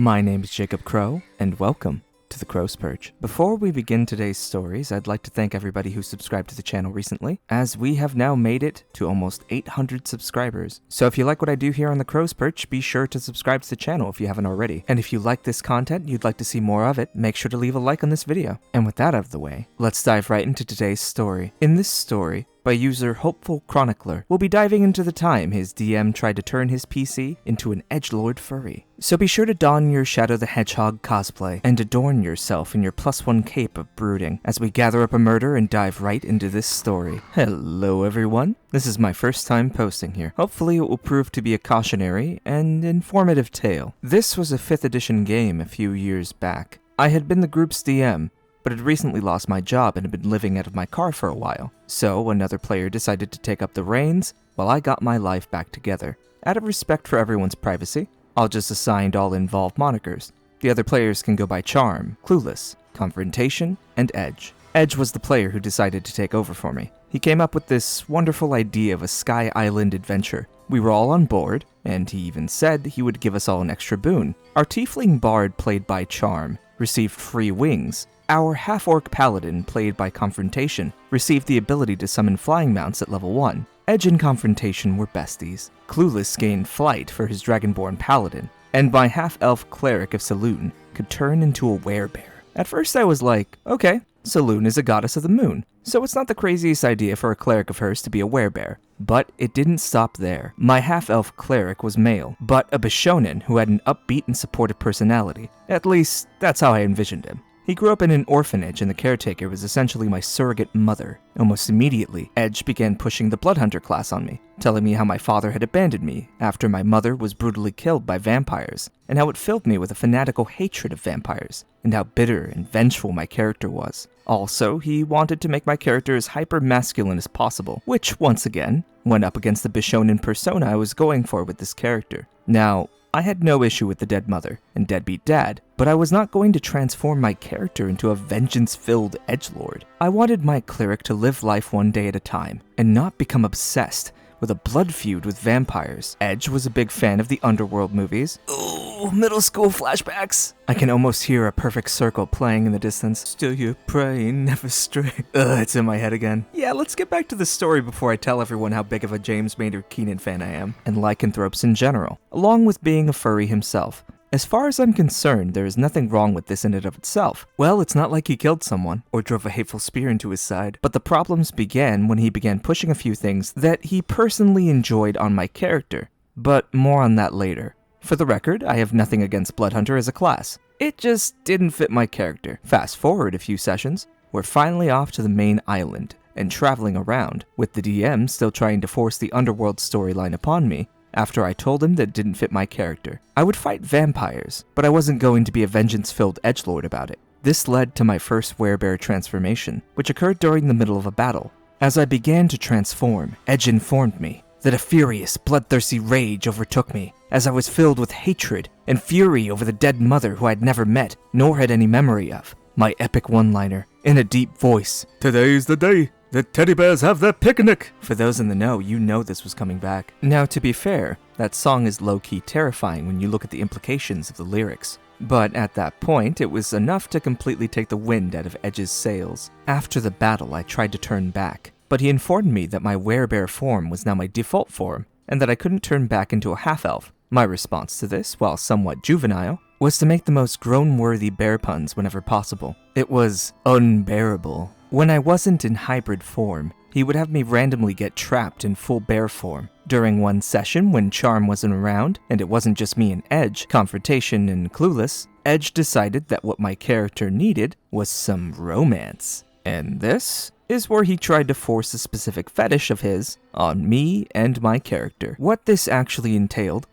My name is Jacob Crowe, and welcome to the Crow's Perch. Before we begin today's stories, I'd like to thank everybody who subscribed to the channel recently, as we have now made it to almost 800 subscribers. So if you like what I do here on the Crow's Perch, be sure to subscribe to the channel if you haven't already. And if you like this content and you'd like to see more of it, make sure to leave a like on this video. And with that out of the way, let's dive right into today's story. In this story, by user Hopeful Chronicler, we'll be diving into the time his DM tried to turn his PC into an edgelord furry. So be sure to don your Shadow the Hedgehog cosplay and adorn yourself in your +1 cape of brooding as we gather up a murder and dive right into this story. Hello everyone, this is my first time posting here. Hopefully it will prove to be a cautionary and informative tale. This was a 5th edition game a few years back. I had been the group's DM, but had recently lost my job and had been living out of my car for a while. So another player decided to take up the reins while I got my life back together. Out of respect for everyone's privacy, I'll just assign all involved monikers. The other players can go by Charm, Clueless, Confrontation, and Edge. Edge was the player who decided to take over for me. He came up with this wonderful idea of a Sky Island adventure. We were all on board, and he even said he would give us all an extra boon. Our tiefling bard, played by Charm, received free wings. Our half-orc paladin, played by Confrontation, received the ability to summon flying mounts at level 1. Edge and Confrontation were besties. Clueless gained flight for his dragonborn paladin, and my half-elf cleric of Saloon could turn into a werebear. At first I was like, okay, Saloon is a goddess of the moon, so it's not the craziest idea for a cleric of hers to be a werebear. But it didn't stop there. My half-elf cleric was male, but a Bishonen who had an upbeat and supportive personality. At least, that's how I envisioned him. He grew up in an orphanage, and the caretaker was essentially my surrogate mother. Almost immediately, Edge began pushing the Bloodhunter class on me, telling me how my father had abandoned me after my mother was brutally killed by vampires, and how it filled me with a fanatical hatred of vampires, and how bitter and vengeful my character was. Also, he wanted to make my character as hyper-masculine as possible, which, once again, went up against the Bishonen persona I was going for with this character. Now, I had no issue with the dead mother and deadbeat dad, but I was not going to transform my character into a vengeance-filled edgelord. I wanted my cleric to live life one day at a time, and not become obsessed with a blood feud with vampires. Edge was a big fan of the Underworld movies. Ooh, middle school flashbacks. I can almost hear A Perfect Circle playing in the distance. Still you pray, never stray. It's in my head again. Yeah, let's get back to the story before I tell everyone how big of a James Maynard Keenan fan I am, and lycanthropes in general, along with being a furry himself. As far as I'm concerned, there is nothing wrong with this in and of itself. Well, it's not like he killed someone, or drove a hateful spear into his side, but the problems began when he began pushing a few things that he personally enjoyed on my character. But more on that later. For the record, I have nothing against Bloodhunter as a class. It just didn't fit my character. Fast forward a few sessions, we're finally off to the main island, and traveling around, with the DM still trying to force the Underworld storyline upon me, after I told him that it didn't fit my character. I would fight vampires, but I wasn't going to be a vengeance-filled edgelord about it. This led to my first werebear transformation, which occurred during the middle of a battle. As I began to transform, Edge informed me that a furious, bloodthirsty rage overtook me, as I was filled with hatred and fury over the dead mother who I'd never met, nor had any memory of. My epic one-liner, in a deep voice, "Today's the day the teddy bears have their picnic." For those in the know, you know this was coming back. Now, to be fair, that song is low-key terrifying when you look at the implications of the lyrics. But at that point, it was enough to completely take the wind out of Edge's sails. After the battle, I tried to turn back, but he informed me that my werebear form was now my default form, and that I couldn't turn back into a half-elf. My response to this, while somewhat juvenile, was to make the most groan-worthy bear puns whenever possible. It was unbearable. When I wasn't in hybrid form, he would have me randomly get trapped in full bear form. During one session when Charm wasn't around, and it wasn't just me and Edge, Confrontation and Clueless, Edge decided that what my character needed was some romance. And this is where he tried to force a specific fetish of his on me and my character. What this actually entailed,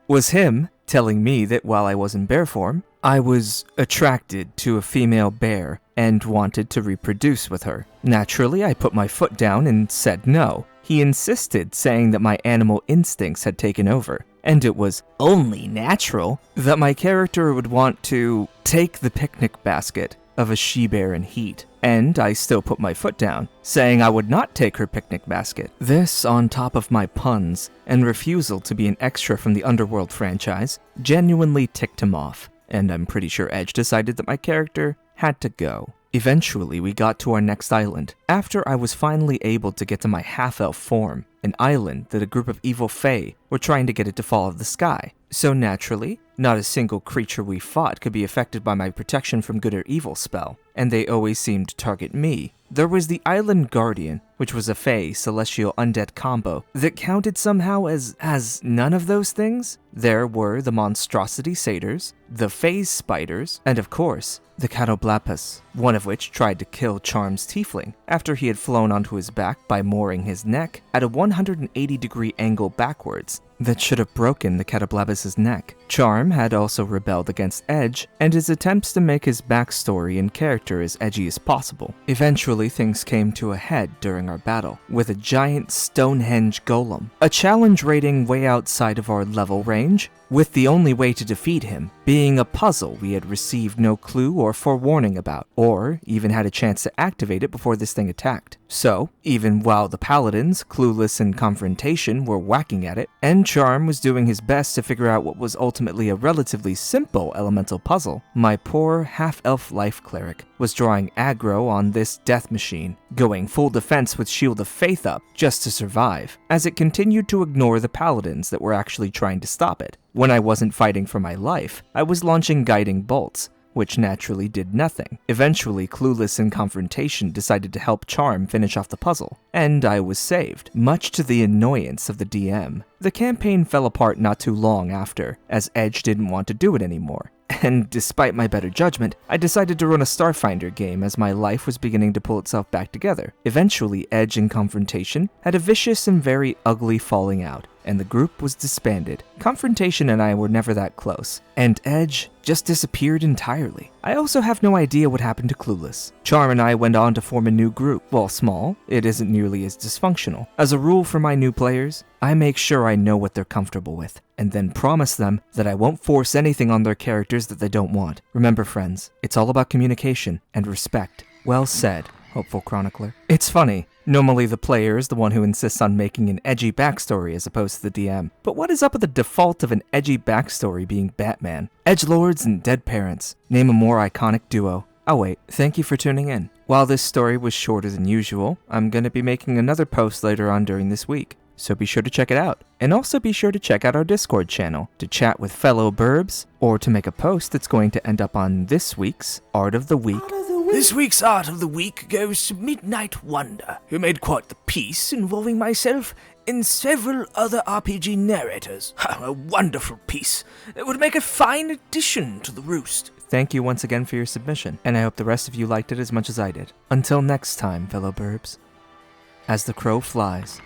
was him telling me that while I was in bear form, I was attracted to a female bear and wanted to reproduce with her. Naturally, I put my foot down and said no. He insisted, saying that my animal instincts had taken over, and it was only natural that my character would want to take the picnic basket of a she-bear in heat, and I still put my foot down, saying I would not take her picnic basket. This, on top of my puns and refusal to be an extra from the Underworld franchise, genuinely ticked him off, and I'm pretty sure Edge decided that my character had to go. Eventually, we got to our next island, after I was finally able to get to my half-elf form, an island that a group of evil fae were trying to get it to fall out of the sky. So naturally, not a single creature we fought could be affected by my protection from good or evil spell, and they always seemed to target me. There was the Island Guardian, which was a fae celestial undead combo that counted somehow as none of those things. There were the monstrosity satyrs, the phase spiders, and of course, the Catoblapas, one of which tried to kill Charm's tiefling after he had flown onto his back by mooring his neck at a 180-degree angle backwards that should have broken the Catablabas' neck. Charm had also rebelled against Edge and his attempts to make his backstory and character as edgy as possible. Eventually, things came to a head during our battle, with a giant Stonehenge golem, a challenge rating way outside of our level range, with the only way to defeat him being a puzzle we had received no clue or forewarning about, or even had a chance to activate it before this thing attacked. So, even while the paladins, clueless in confrontation, were whacking at it, and Charm was doing his best to figure out what was ultimately a relatively simple elemental puzzle, my poor half-elf life cleric was drawing aggro on this death machine, going full defense with Shield of Faith up just to survive, as it continued to ignore the paladins that were actually trying to stop it. When I wasn't fighting for my life, I was launching guiding bolts, which naturally did nothing. Eventually, Clueless in confrontation decided to help Charm finish off the puzzle, and I was saved, much to the annoyance of the DM. The campaign fell apart not too long after, as Edge didn't want to do it anymore. And despite my better judgment, I decided to run a Starfinder game as my life was beginning to pull itself back together. Eventually, Edge and Confrontation had a vicious and very ugly falling out, and the group was disbanded. Confrontation and I were never that close, and Edge just disappeared entirely. I also have no idea what happened to Clueless. Charm and I went on to form a new group. While small, it isn't nearly as dysfunctional. As a rule for my new players, I make sure I know what they're comfortable with, and then promise them that I won't force anything on their characters that they don't want. Remember, friends, it's all about communication and respect. Well said, Hopeful Chronicler. It's funny. Normally the player is the one who insists on making an edgy backstory as opposed to the DM. But what is up with the default of an edgy backstory being Batman? Edgelords and dead parents. Name a more iconic duo. Oh wait, thank you for tuning in. While this story was shorter than usual, I'm going to be making another post later on during this week, so be sure to check it out. And also be sure to check out our Discord channel to chat with fellow burbs, or to make a post that's going to end up on this week's Art of the Week. This week's Art of the Week goes to Midnight Wonder, who made quite the piece involving myself and several other RPG narrators. A wonderful piece that would make a fine addition to the Roost. Thank you once again for your submission, and I hope the rest of you liked it as much as I did. Until next time, fellow burbs, as the crow flies,